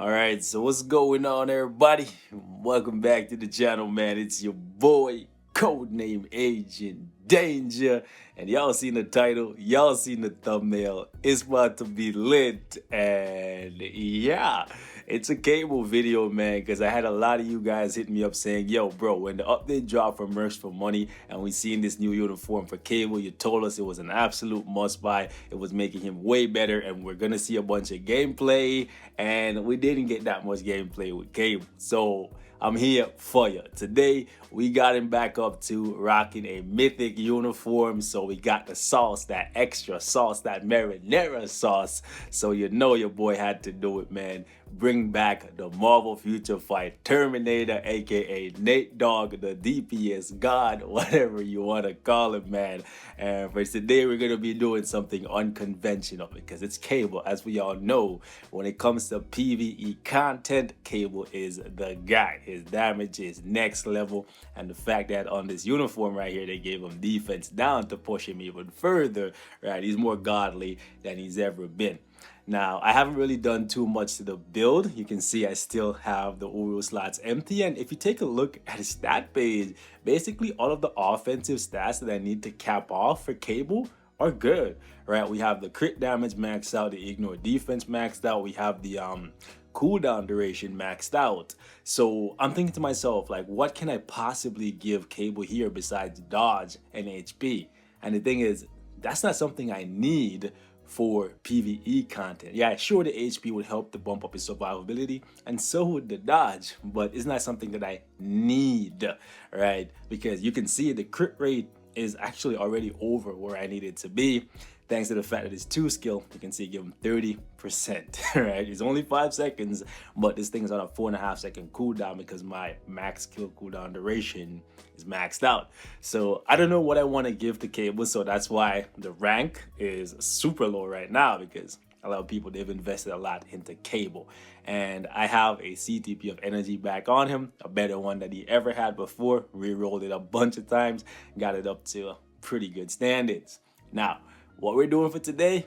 Alright, so what's going on, everybody? Welcome back to the channel, man. It's your boy, codename Agent Danger. And y'all seen the title, y'all seen the thumbnail. It's about to be lit. And yeah, it's a cable video, man, because I had a lot of you guys hit me up saying, yo, bro, when the update dropped from Merch for Money and we seen this new uniform for Cable, you told us it was an absolute must buy. It was making him way better, and we're gonna see a bunch of gameplay, and we didn't get that much gameplay with Cable. So I'm here for you. Today, we got him back up to rocking a mythic uniform. So we got the sauce, that extra sauce, that marinara sauce. So you know your boy had to do it, man. Bring back the Marvel Future Fight Terminator, aka Nate Dogg, the DPS God, whatever you want to call it, man. And for today, we're going to be doing something unconventional because it's Cable. As we all know, when it comes to PvE content, Cable is the guy. His damage is next level. And the fact that on this uniform right here, they gave him defense down to push him even further, right? He's more godly than he's ever been. Now, I haven't really done too much to the build. You can see I still have the Uru slots empty. And if you take a look at his stat page, basically all of the offensive stats that I need to cap off for Cable are good, right? We have the crit damage maxed out, the ignore defense maxed out. We have the cooldown duration maxed out. So I'm thinking to myself, like, what can I possibly give Cable here besides dodge and HP? And the thing is, that's not something I need for PvE content. Yeah, sure, the HP would help to bump up his survivability, and so would the dodge, but it's not something that I need, right? Because you can see the crit rate is actually already over where I need it to be. Thanks to the fact that it's 2 skill, you can see give him 30%, right? It's only 5 seconds, but this thing is on a 4.5 second cooldown because my max kill cooldown duration is maxed out. So I don't know what I want to give to Cable, so that's why the rank is super low right now, because a lot of people, they've invested a lot into Cable. And I have a CTP of energy back on him, a better one that he ever had before. Re-rolled it a bunch of times, got it up to pretty good standards. Now, what we're doing for today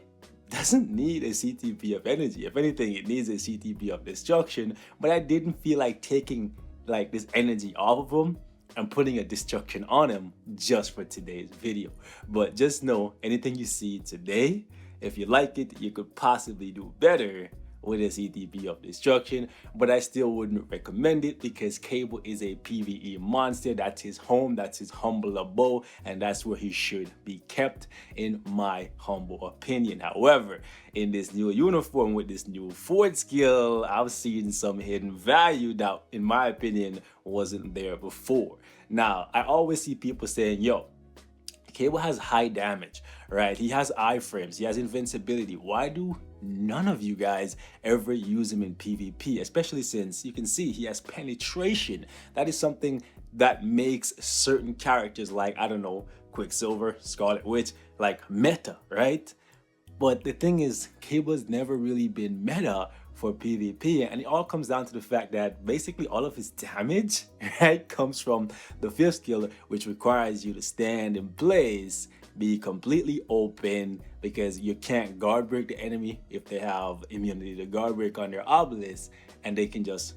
doesn't need a CTP of energy. If anything, it needs a CTP of destruction, but I didn't feel like taking like this energy off of him and putting a destruction on him just for today's video. But just know, anything you see today, if you like it, you could possibly do better with a CTP of destruction, but I still wouldn't recommend it because Cable is a PvE monster. That's his home, that's his humble abode, and that's where he should be kept, in my humble opinion. However, in this new uniform with this new Ford skill, I've seen some hidden value that, in my opinion, wasn't there before. Now, I always see people saying, yo, Cable has high damage, right? He has iframes, he has invincibility. Why do none of you guys ever use him in PvP? Especially since you can see he has penetration. That is something that makes certain characters like, I don't know, Quicksilver, Scarlet Witch, like meta, right? But the thing is, Cable has never really been meta for PvP, and it all comes down to the fact that basically all of his damage, right, comes from the 5th skill, which requires you to stand in place, be completely open, because you can't guard break the enemy if they have immunity to guard break on their obelisk, and they can just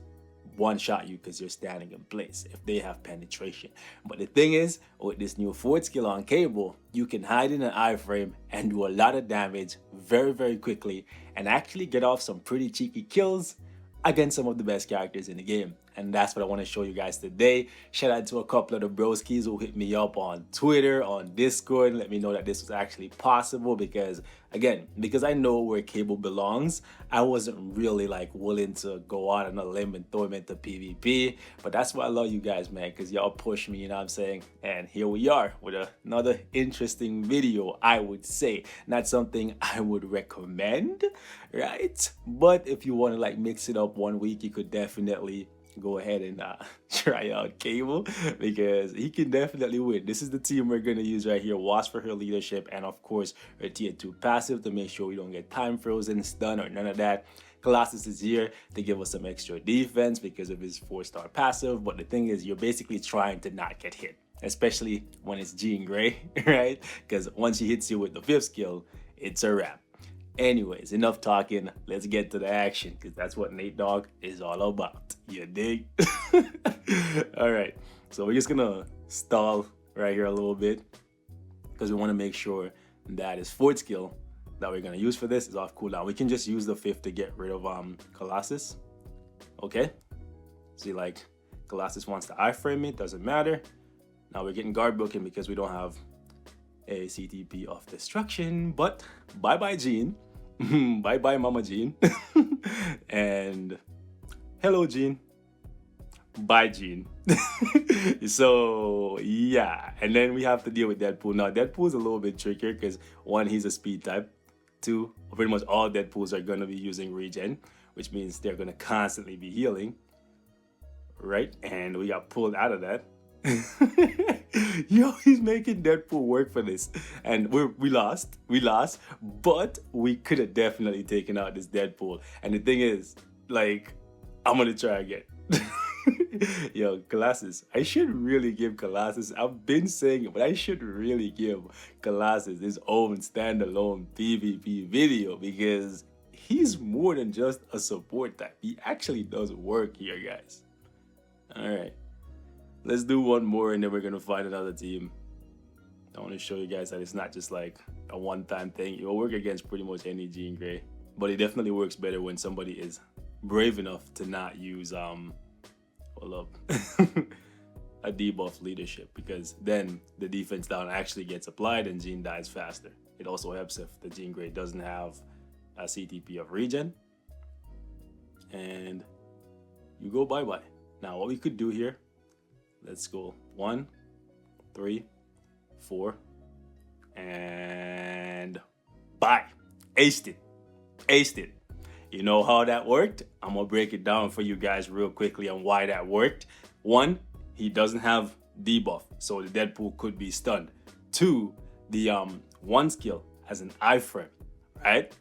one-shot you because you're standing in place if they have penetration. But the thing is, with this new 4th skill on Cable, you can hide in an iframe and do a lot of damage very, very quickly, and actually get off some pretty cheeky kills against some of the best characters in the game. And that's what I want to show you guys today. Shout out to a couple of the broskies who hit me up on Twitter, on Discord, and let me know that this was actually possible, because again, because I know where Cable belongs, I wasn't really like willing to go out on a limb and throw him into PvP. But that's why I love you guys, man, because y'all push me, you know what I'm saying? And here we are with another interesting video, I would say. Not something I would recommend, right? But if you want to like mix it up one week, you could definitely go ahead and try out Cable, because he can definitely win. This is the team we're going to use right here. Wasp for her leadership, and of course her tier 2 passive to make sure we don't get time frozen, stun, or none of that. Colossus is here to give us some extra defense because of his 4-star passive, but the thing is, you're basically trying to not get hit, especially when it's Jean Grey, right? Because once she hits you with the 5th skill, it's a wrap. Anyways, enough talking. Let's get to the action because that's what Nate Dogg is all about. You dig? All right. So we're just gonna stall right here a little bit because we want to make sure that his fourth skill that we're gonna use for this is off cooldown. We can just use the fifth to get rid of Colossus. Okay. See, like Colossus wants to iframe it, doesn't matter. Now we're getting guard broken because we don't have a CTP of destruction, but bye-bye Jean. Bye-bye Mama Jean. And hello Jean. Bye Jean. So yeah, and then we have to deal with Deadpool. Now Deadpool's a little bit trickier because one, he's a speed type. Two, pretty much all Deadpools are gonna be using regen, which means they're gonna constantly be healing. Right? And we got pulled out of that. Yo, he's making Deadpool work for this, and we lost, but we could have definitely taken out this Deadpool. And the thing is, like, I'm gonna try again. Yo, Colossus, I should really give Colossus, I've been saying it, but I should really give Colossus his own standalone PvP video because he's more than just a support type. He actually does work here, guys. All right. Let's do one more and then we're gonna find another team. I want to show you guys that it's not just like a one-time thing. It will work against pretty much any Jean Grey, but it definitely works better when somebody is brave enough to not use hold up, a debuff leadership, because then the defense down actually gets applied and Jean dies faster. It also helps if the Jean Grey doesn't have a CTP of regen, and you go bye-bye. Now what we could do here, let's go 1, 3, 4, and bye. Aced it. Aced it. You know how that worked? I'm gonna break it down for you guys real quickly on why that worked. 1, he doesn't have debuff, so the Deadpool could be stunned. 2, the 1 skill has an iframe, right?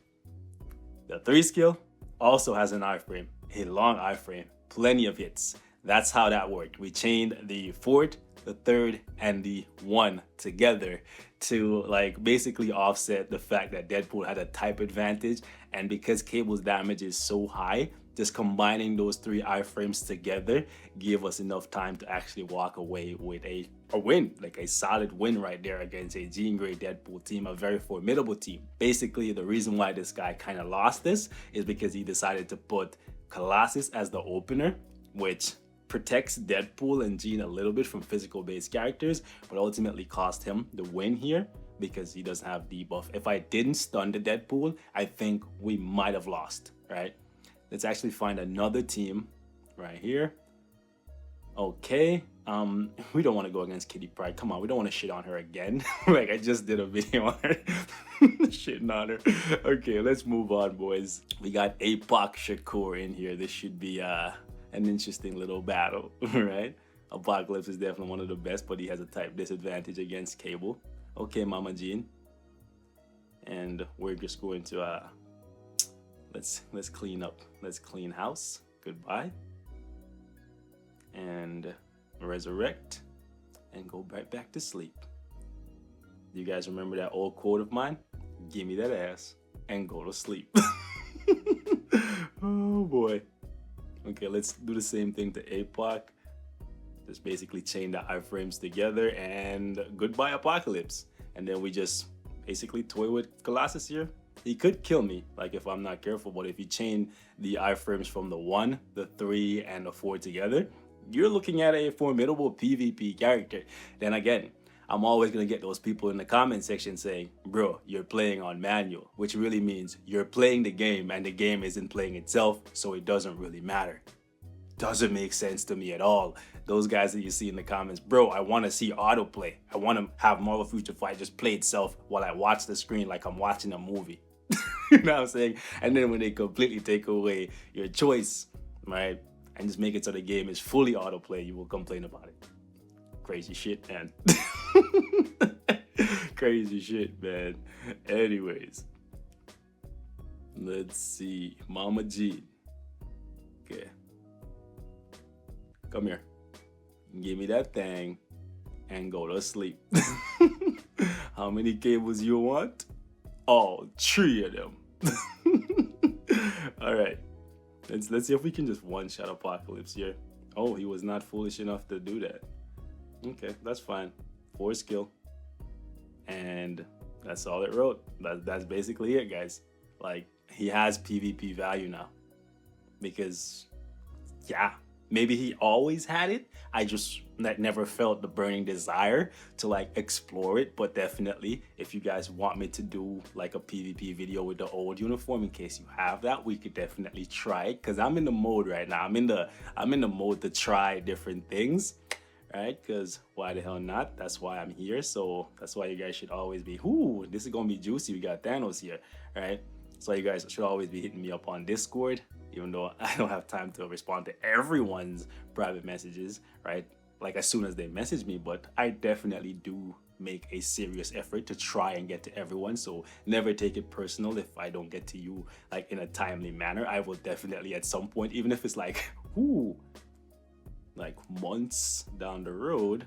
The 3 skill also has an iframe, a long iframe, plenty of hits. That's how that worked. We chained the 4th, the 3rd, and the 1 together to like basically offset the fact that Deadpool had a type advantage, and because Cable's damage is so high, just combining those 3 iframes together gave us enough time to actually walk away with a win, like a solid win right there against a Jean Grey Deadpool team, a very formidable team. Basically, the reason why this guy kind of lost this is because he decided to put Colossus as the opener, which protects Deadpool and Jean a little bit from physical based characters, but ultimately cost him the win here because he doesn't have debuff. If I didn't stun the Deadpool, I think we might have lost, right? Let's actually find another team right here. Okay, we don't want to go against Kitty Pryde. Come on, we don't want to shit on her again. Like I just did a video on her. Shitting on her. Okay, let's move on, boys. We got Apoc Shakur in here. This should be an interesting little battle, right? Apocalypse is definitely one of the best, but he has a type disadvantage against Cable. Okay, Mama Jean. And we're just going to let's clean up. Let's clean house. Goodbye. And resurrect and go right back to sleep. Do you guys remember that old quote of mine? Give me that ass and go to sleep. Oh boy. Okay, let's do the same thing to Apoc. Just basically chain the iframes together and goodbye Apocalypse. And then we just basically toy with Colossus here. He could kill me, like if I'm not careful, but if you chain the iframes from the 1, the 3, and the 4 together, you're looking at a formidable PvP character. Then again, I'm always gonna get those people in the comment section saying, bro, you're playing on manual, which really means you're playing the game and the game isn't playing itself, so it doesn't really matter. Doesn't make sense to me at all. Those guys that you see in the comments, bro, I wanna see autoplay. I wanna have Marvel Future Fight just play itself while I watch the screen like I'm watching a movie. You know what I'm saying? And then when they completely take away your choice, right, and just make it so the game is fully autoplay, you will complain about it. Crazy shit, man. Crazy shit, man. Anyways, let's see. Mama G. Okay. Come here. Give me that thing and go to sleep. How many cables you want? All 3 of them. All right. Let's see if we can just one-shot Apocalypse here. Oh, he was not foolish enough to do that. Okay, that's fine. 4 skill. And that's all it wrote. That's basically it, guys. Like, he has PvP value now. Because, yeah, maybe he always had it. I just never felt the burning desire to like explore it. But definitely, if you guys want me to do like a PvP video with the old uniform, in case you have that, we could definitely try it. Cause I'm in the mode right now. I'm in the mode to try different things, right? Cause why the hell not? That's why I'm here. So that's why you guys should always be. Ooh, this is gonna be juicy. We got Thanos here, right? So you guys should always be hitting me up on Discord, even though I don't have time to respond to everyone's private messages, right? Like as soon as they message me, but I definitely do make a serious effort to try and get to everyone. So never take it personal if I don't get to you like in a timely manner. I will definitely at some point, even if it's like, ooh, like months down the road,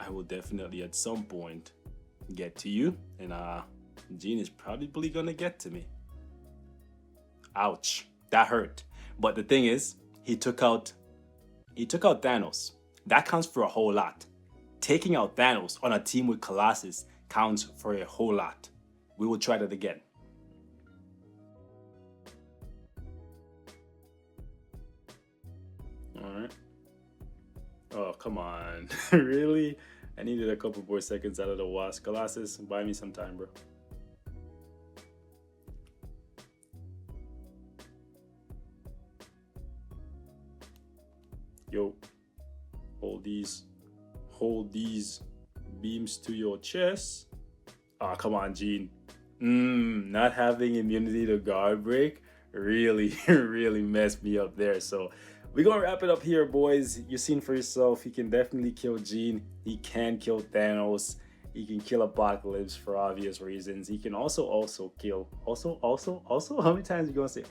I will definitely at some point get to you. And Gene is probably gonna get to me. Ouch, that hurt. But the thing is, he took out Thanos. That counts for a whole lot. Taking out Thanos on a team with Colossus counts for a whole lot. We will try that again. Alright. Oh, come on. Really? I needed a couple more seconds out of the Wasp. Colossus, buy me some time, bro. Yo, hold these beams to your chest. Ah, come on, Gene. Not having immunity to guard break really, really messed me up there. So we're gonna wrap it up here, boys. You've seen for yourself, he can definitely kill Gene. He can kill Thanos. He can kill Apocalypse for obvious reasons. He can also kill, how many times are you gonna say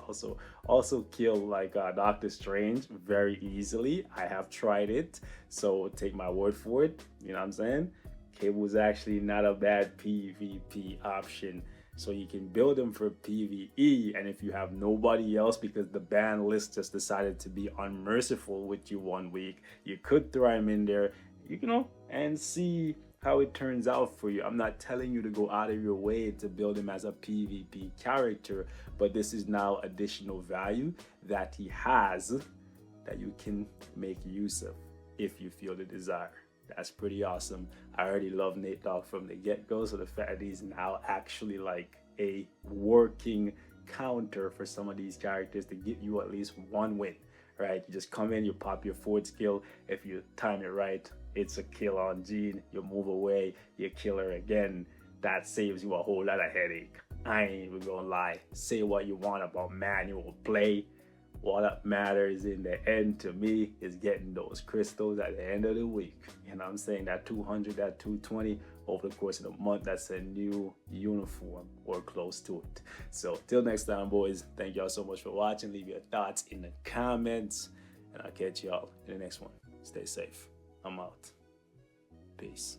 also kill like Doctor Strange very easily. I have tried it, so take my word for it. You know what I'm saying? Cable is actually not a bad PvP option. So you can build them for PvE, and if you have nobody else because the ban list just decided to be unmerciful with you 1 week, you could throw him in there, you know, and see how it turns out for you. I'm not telling you to go out of your way to build him as a PvP character, but this is now additional value that he has that you can make use of if you feel the desire. That's pretty awesome. I already love Nate Dogg from the get-go, so the fact that he's now actually like a working counter for some of these characters to get you at least 1 win, right? You just come in, you pop your forward skill. If you time it right, it's a kill on Gene. You move away, you kill her again. That saves you a whole lot of headache. I ain't even gonna lie. Say what you want about manual play. What matters in the end to me is getting those crystals at the end of the week. You know what I'm saying? That 200, that 220 over the course of the month, that's a new uniform or close to it. So till next time, boys, thank y'all so much for watching. Leave your thoughts in the comments, and I'll catch y'all in the next one. Stay safe. I'm out. Peace.